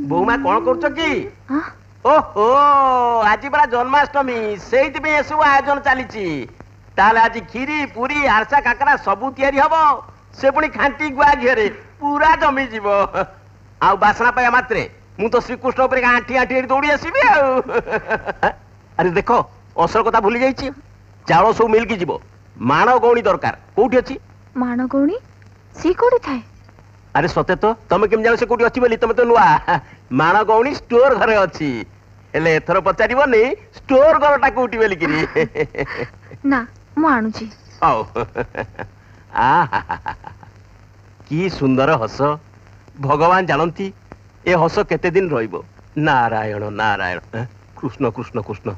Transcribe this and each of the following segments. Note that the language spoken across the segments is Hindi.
बोमा कौन कर कि ओहो आज परा जन्माष्टमी से सब आयोजन चली आज खीरी पूरी आरसा काकरा सबू तैयारी हम से पुणी खांटी गुआ घीरे पूरा जमी जीव आ बासना पाया मात्रे मु तो श्रीकृष्ण उपर आंठी आंठी दौड़ी आसबि अरे देख असल कथा भूली जाइए चाउल सब मिलकी जीव माण गौणी दरकार कोठी अछि माण गौणी सी कोठी थाए अरे सते तो तुम केम जानो से कोठी अछि बोली तुम तो नुआ माण गौणी स्टोर घरे अछि हेले एथर पचारिबनी स्टोर घरटा कोठी बोली किरी ना मु आणुची आओ की सुंदर हस भगवान जानती ए हस केते दिन रहिबो नारायण नारायण कृष्ण कृष्ण कृष्ण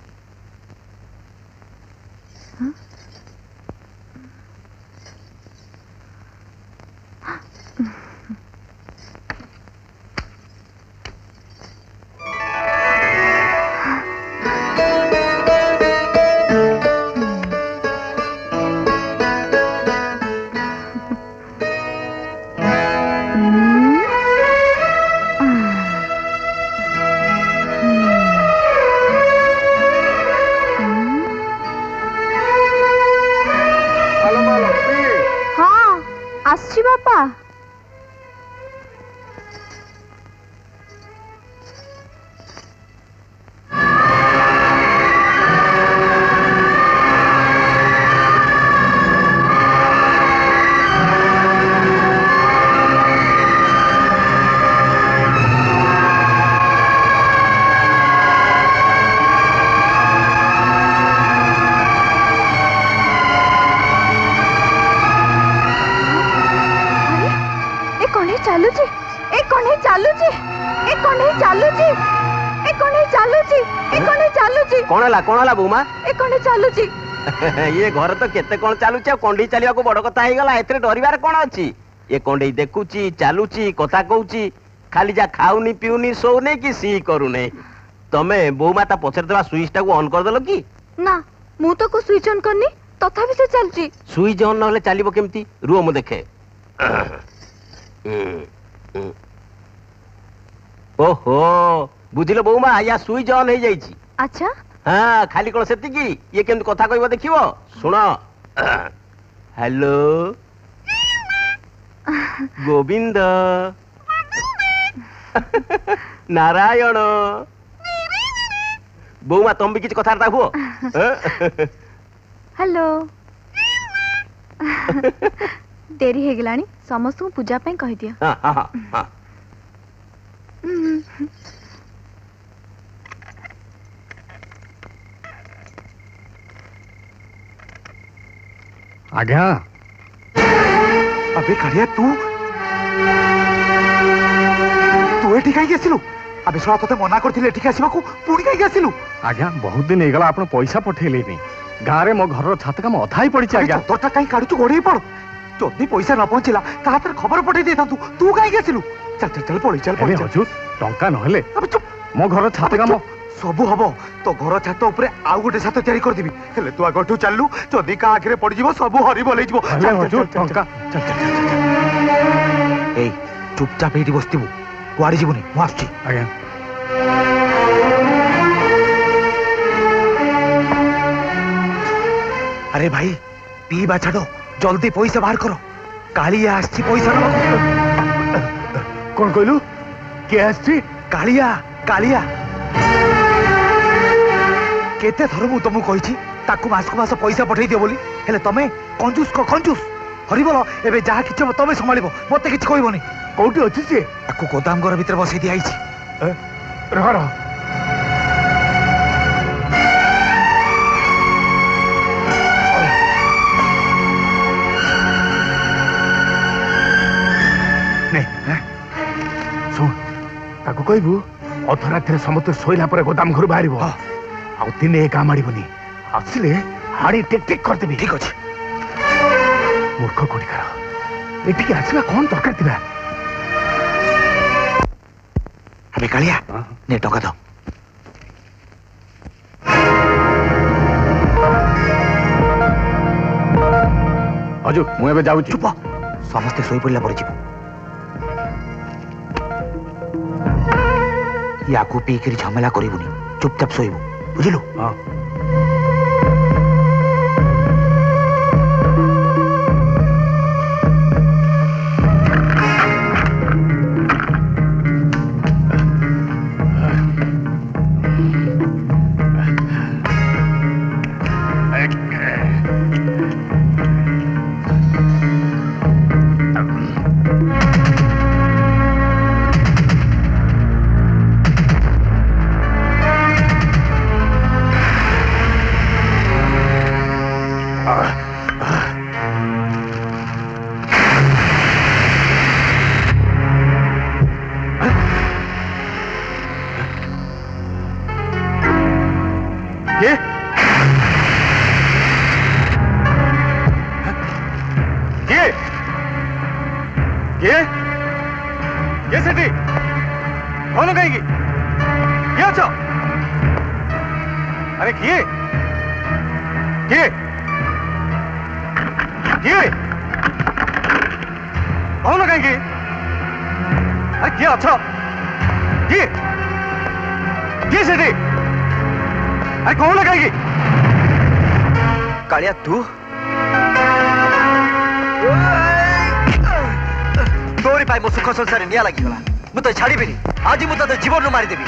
आसी बापा कौन है बोमा ये घर तो केते कौन चलुची कंडी चलिया को बड़ कथा गला एथरे डरिबार कौन अछि ये कंडी देखुची चलुची कथा कहूची खाली जा खाउनी पिउनी सोउने कि सी करूने तमे बोमा ता पछर देबा स्विच टा को ऑन कर देलो कि ना मु तो को स्विच ऑन करनी तथापि से चलची स्विच ऑन नहले चलिबो केमती रुओ मु देखे ओहो बुझिलो बोमा या स्विच ऑन हो जाईची अच्छा हाँ खाली कौन से ये केमती कथा कहबो देखिबो सुन हेलो गोविंद नारायण बोमा तुम भी किसी कथार्ता हुओ हेलो देरी हे गलानी समस्त को पूजा पे कहि दिया हां हां हां आज्ञा अबे कालिया तू एठी काई गेसिलु अबे सोळा तते मना करथिले एठी आसीबा को पुणी काई गेसिलु आज्ञा बहुत दिन हेगला आपण पैसा पठेले नि गारे मो घर छात काम अधाई पड़ी छै आज्ञा तोरटा काई काढु तू गोडे पड़ जदी पैसा न पहुंचिला ता हाथ खबर पठे देता तू काई गेसिलु चल चल चल पड़ी चल पड़ी हुजूर टंका नहले अबे चुप मो घर छात काम सबु हबो तो घर छात ऊपर आउ गोटे छात तैयारी कर दिबी हेले तू आगठू चललु जदी का आखिरे पड़ जीवो सबु हरि बोलै जीवो चल हुजूर टंका चल चल ए चुपचाप एठी बसतिबु कुआरी जीवनी मु आछी आज्ञा अरे भाई पीबा छाड़ो जल्दी पैसा बाहर करो कालिया आछी पैसा न कोन कहलु के आछी कालिया कालिया केते थर मु तुमको कहिछि ताकू मास को मास पैसा पठै दियो बोली हेले तमे कंजूस को कंजूस हरि बोलो एबे जहा किछ तमे संभालिबो मते किछ कहबोनी कोठी अछि से ताकू गोदाम घर भीतर बसै दिया आइछि रह रह ने सुन ताकू कहबू अधरात्रि समस्त सोइला पर गोदाम घर बाहरिबो आउ दिने एक माड़बनी आसिले हाड़ी टेक टेक कर देबी ठीक अछि मूर्ख कोठी कर एठी आसीबा कोन दरकार दिबा अबे कालिया ने टका दो हजू मुझे जाऊँ। चुप समस्ते शोई पड़ा पड़े या पीकर झमेला करूनी चुपचाप शोबू बुझलु। हाँ ये सेठी कौन कहेगी ये अच्छा अरे किए किए किए कौन कहेगी अरे किए अच्छा किए सेठी अरे कौन कहेगी कालिया तू तोरी पाई मो सुख संसार निया लगी मु तो छाड़ी आज मु तो जीवन रू मारिदेवी।